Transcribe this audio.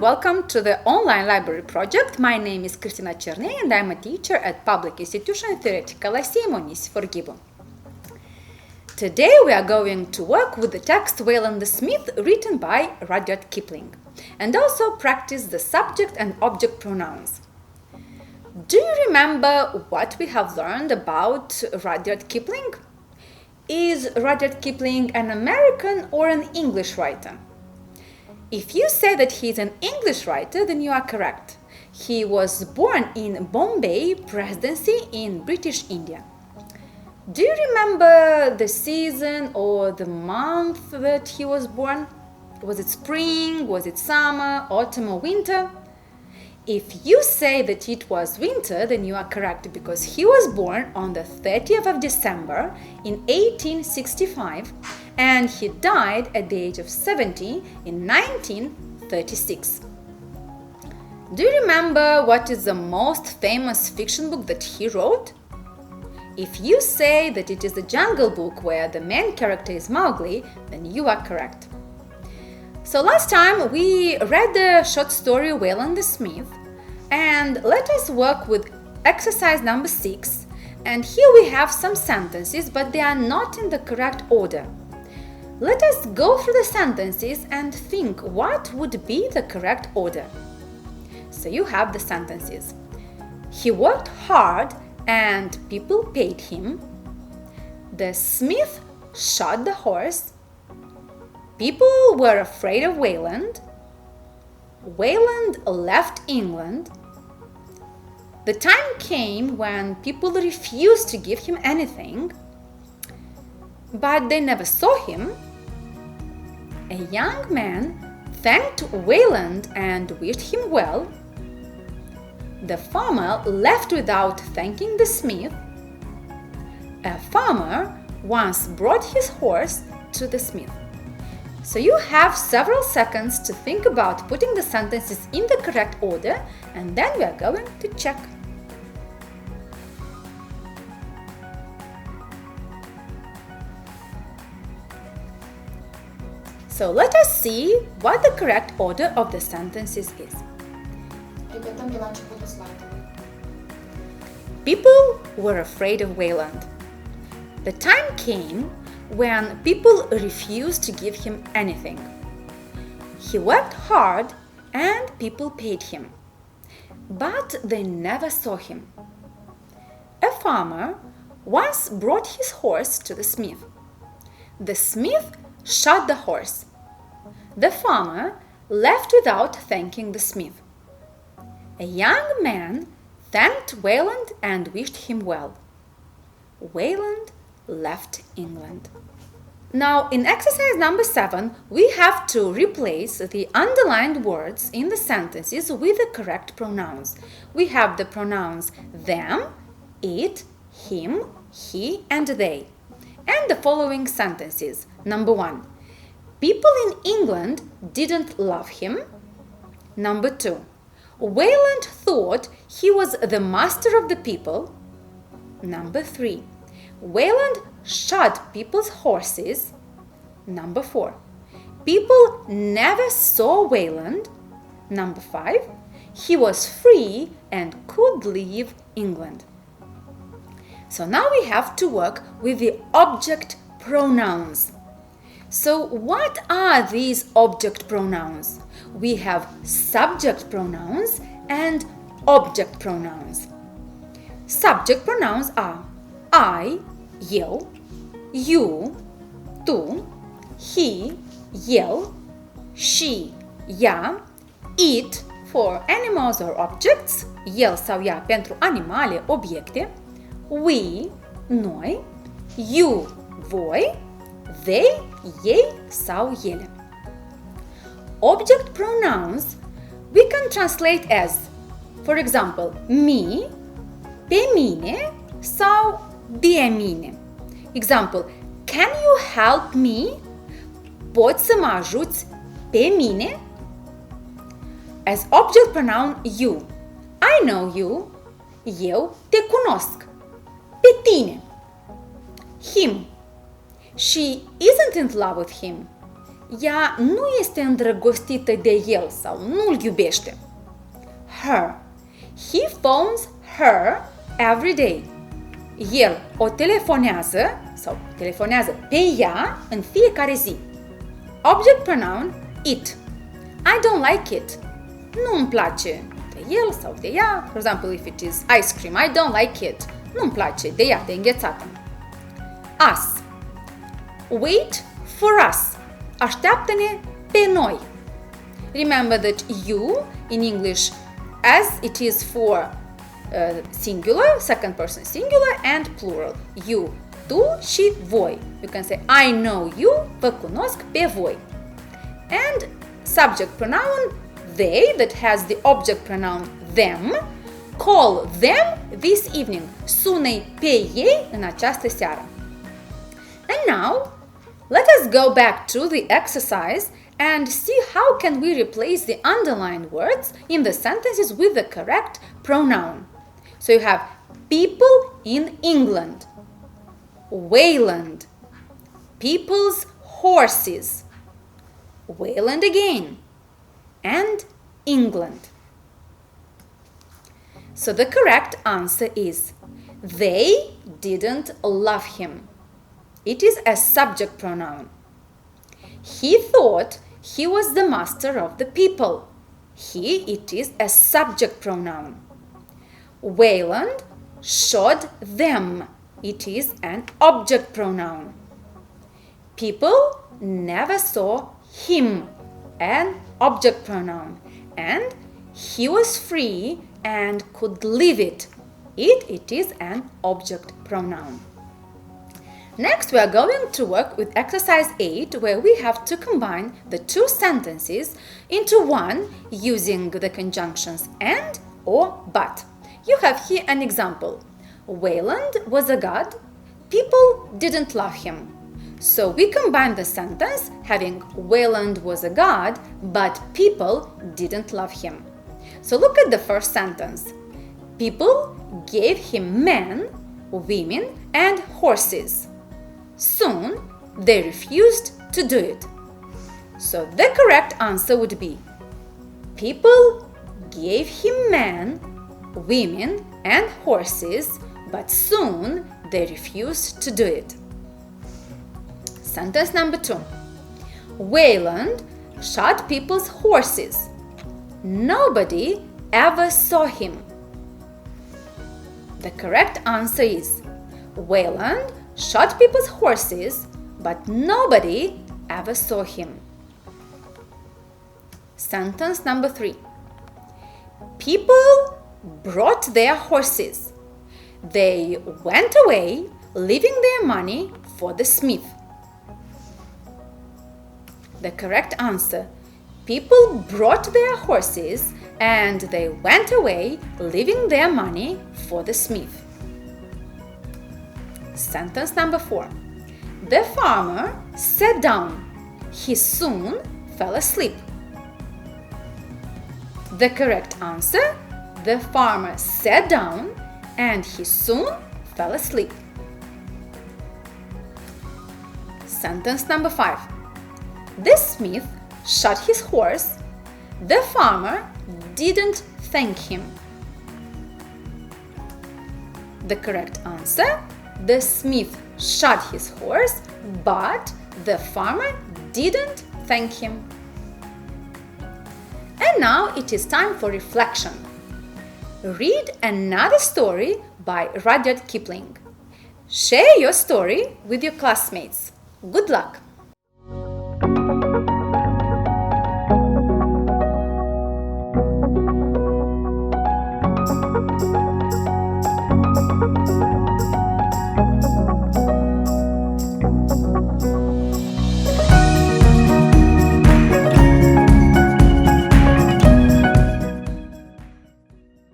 welcome to the online library project. My name is Kristina Cernei and I'm a teacher at Public Institution Theoretical Munisi for Gibu. Today we are going to work with the text Whale and the Smith written by Rudyard Kipling and also practice the subject and object pronouns. Do you remember what we have learned about Rudyard Kipling? Is Rudyard Kipling an American or an English writer? If you say that he is an English writer, then you are correct. He was born in Bombay Presidency in British India. Do you remember the season or the month that he was born? Was it spring? Was it summer, autumn or winter? If you say that it was winter, then you are correct because he was born on the 30th of December in 1865 and he died at the age of 70 in 1936. Do you remember what is the most famous fiction book that he wrote? If you say that it is the Jungle Book where the main character is Mowgli, then you are correct. So last time we read the short story Whale and the Smith, and let us work with exercise number 6. And here we have some sentences, but they are not in the correct order. Let us go through the sentences and think what would be the correct order. So you have the sentences. He worked hard and people paid him. The smith shot the horse. People were afraid of Wayland. Wayland left England. The time came when people refused to give him anything, but they never saw him. A young man thanked Wayland and wished him well. The farmer left without thanking the smith. A farmer once brought his horse to the smith. So you have several seconds to think about putting the sentences in the correct order, and then we are going to check. So let us see what the correct order of the sentences is. Repetăm de la începutul slide-ului. People were afraid of Wayland. The time came when people refused to give him anything. He worked hard and people paid him, but they never saw him. A farmer once brought his horse to the smith. The smith shot the horse. The farmer left without thanking the smith. A young man thanked Wayland and wished him well. Wayland left England. Now, in exercise number 7, we have to replace the underlined words in the sentences with the correct pronouns. We have the pronouns them, it, him, he, and they. And the following sentences. Number 1. People in England didn't love him. Number 2. Wayland thought he was the master of the people. Number 3. Wayland shot people's horses. Number 4. People never saw Wayland. Number 5. He was free and could leave England. So now we have to work with the object pronouns. So what are these object pronouns? We have subject pronouns and object pronouns. Subject pronouns are I, eu, you, tu, he, el, she, ea, it for animals or objects, el sau ea pentru animale, obiecte, we, noi, you, voi, they, ei sau ele. Object pronouns we can translate as, for example, me, pe mine sau de mine. Example, can you help me? Poți să mă ajuți pe mine? As object pronoun you. I know you. Eu te cunosc. Pe tine. Him. She isn't in love with him. ea nu este îndrăgostită de el sau nu îl iubește. Her. He phones her every day. El o telefonează sau telefonează pe ea în fiecare zi. Object pronoun it. I don't like it. Nu îmi place de el sau de ea. For example, if it is ice cream, I don't like it. Nu îmi place de ea, de înghețată. Us. Wait for us. Așteaptă-ne pe noi. Remember that you in English, as it is for singular, second person singular and plural. You, tu și voi. You can say I know you, vă cunosc pe voi. And subject pronoun they that has the object pronoun them. Call them this evening. Sună-i pe ei în această seară. And now, let us go back to the exercise and see how can we replace the underlined words in the sentences with the correct pronoun. So you have people in England, Wayland, people's horses, Wayland again, and England. So the correct answer is they didn't love him. It is a subject pronoun. He thought he was the master of the people. He, it is a subject pronoun. Wayland showed them. It is an object pronoun. People never saw him. An object pronoun. And he was free and could leave it. It is an object pronoun. Next, we are going to work with exercise 8, where we have to combine the two sentences into one using the conjunctions and or but. You have here an example. Wayland was a god. People didn't love him. So we combine the sentence having Wayland was a god, but people didn't love him. So look at the first sentence. People gave him men, women, and horses. Soon, they refused to do it. So the correct answer would be people gave him men, women, and horses, but soon they refused to do it. Sentence number 2. Wayland shot people's horses. Nobody ever saw him. The correct answer is Wayland shot people's horses, but nobody ever saw him. Sentence number 3. People brought their horses. They went away, leaving their money for the smith. The correct answer. People brought their horses and they went away, leaving their money for the smith. Sentence number 4. The farmer sat down. He soon fell asleep. The correct answer. The farmer sat down and he soon fell asleep. Sentence number 5. The smith shot his horse. The farmer didn't thank him. The correct answer. The smith shot his horse, but the farmer didn't thank him. And now it is time for reflection. Read another story by Rudyard Kipling. Share your story with your classmates. Good luck!